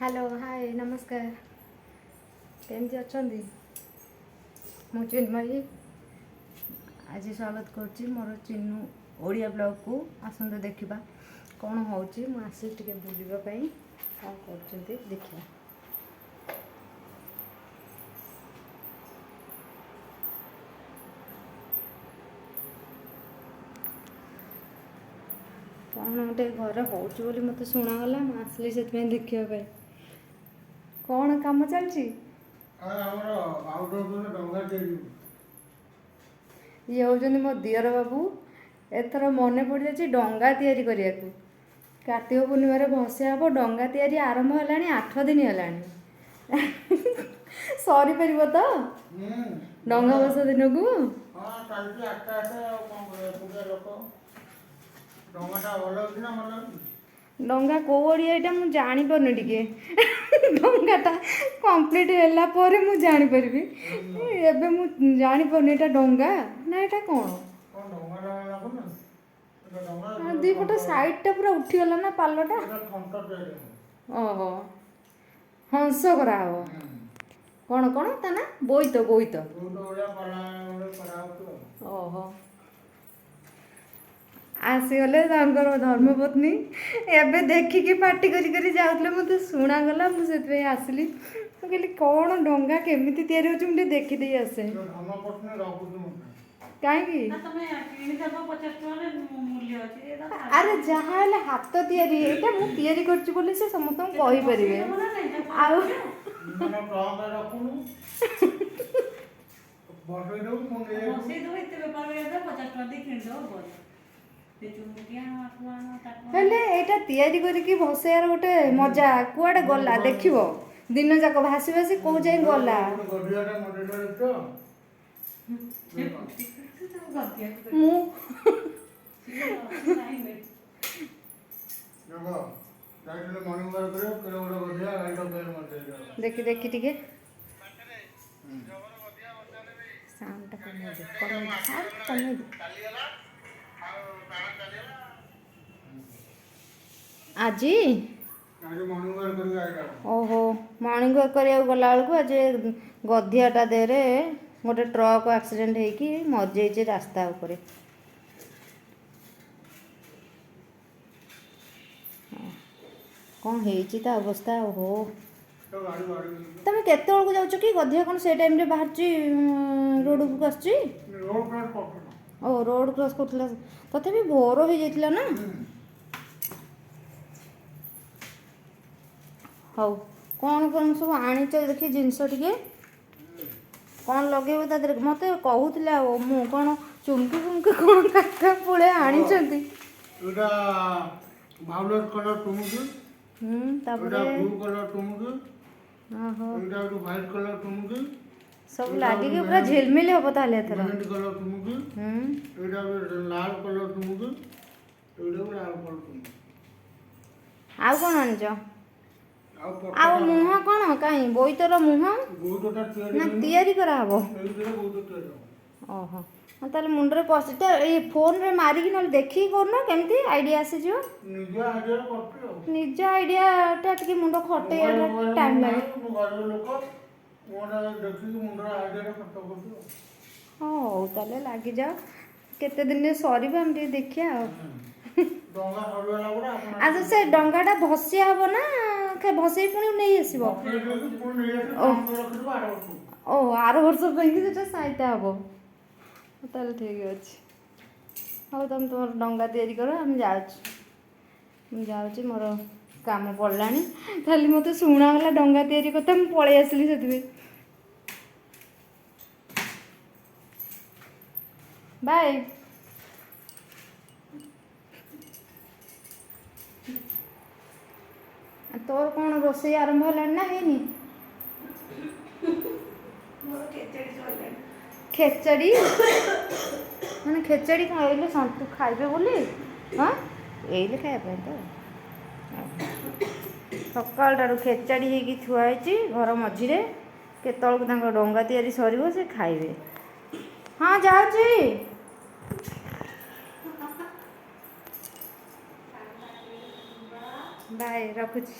Hello hi नमस्कार केमती अच्छी मु चिन्मयी आज स्वागत करुच्ची मोर चिन्नू ओडिया ब्लॉग को आसंत देखा कौन हो आसी टे बुलापी कौन कर देखा कौन गोटे घर हो मत शुणागला आसली से देखापी कौन कम चलती ये हूँ मो दियर बाबू एथर मन पड़ जाए डंगा तैयारी करने को कार्तिक पूर्णिमार भसा हम डंगा तैयारी आरंभ है 8 दिन है सरी पार तो डंगा भसा दिन को डंगा कौ ओडिया मुझे जापर टे डंगाटा कम्प्लीट है मुझे जापर एबे मुझे जापर ये डंगा ना यहाँ कौन दी पट साइडटा पूरा उठीगला ना पालटा ओहो हंस करा कौन कौन ता ना बोईत बोईत ओहो आसीगले धर्मपत्नी एबे देखिकी पार्टी करी जाऊले मत शुणागला मुझे आसली कहली कौन डंगा केमी या देखीदे आसे कहीं अरे जहाँ हाथ तैयारी एटा मु तैयारी करछि बोले से समस्त कहि परिबे आउ हेले एटा तैयारी करिकी भसेयार गोटे मजा कुआडे गला देखिबो दिन जाक भासी भासी को जाई गला मु देखी देखी टिके साउंड कमे दे आज ओहो मॉर्निंग वॉक करिया गला बेलू आज गधियाटा देहरे गोटे ट्रक एक्सीडेंट होगी मर रास्ता उपरे कौन है अवस्था ओहो तुम केत जाऊँ कि गधिया कौन से टाइम बाहर रोड को आस रोड क्रॉस कर तथापि भोर हो जाता ना हौ कौन कौन सब आनी देखी जिनस टे कौन लगे मत कहूला मु कौन चुमकी फुमकी कौन काका पुले आनी सब लगे पूरा झिलमिल हम ताले आउ कौन आनिच आउ मुह कौन कहीं बोईतर मुह ना तैयारी करा हबो ओहो ताले मुंडरे पसिटा ए फोन रे मारिकी न देखी करना केमती आईडिया आसी जो निज आईडिया टा टिके मुंड खटे टाइम लागे हो ताले लागी जाओ केते दिन सरीबा हम टिके देखिया आज से डंगाटा भसिया हबो ना भसई पुणी नहीं आसब ओ आर वर्ष से सहायता हम ताल ठीक अच्छे हाँ तुम तुम डंगा तैयारी कर हम जाऊँ मोर काम पड़ा खाली मत शुणागला डंगा तैयारी करता मुझे पलि आसली से बाय तोर कौन रोसई आरंभ है ना है खेचड़ी मैंने खेचड़ी खाइले सन्तु खाइबे बोली हाँ ये खाइबे तो सकाल खेचड़ी होगी थुआई घर मझीरे केतल डंगा तैयारी सर से खाइबे हाँ जाऊँगी ବାଏ ରଖୁଛି।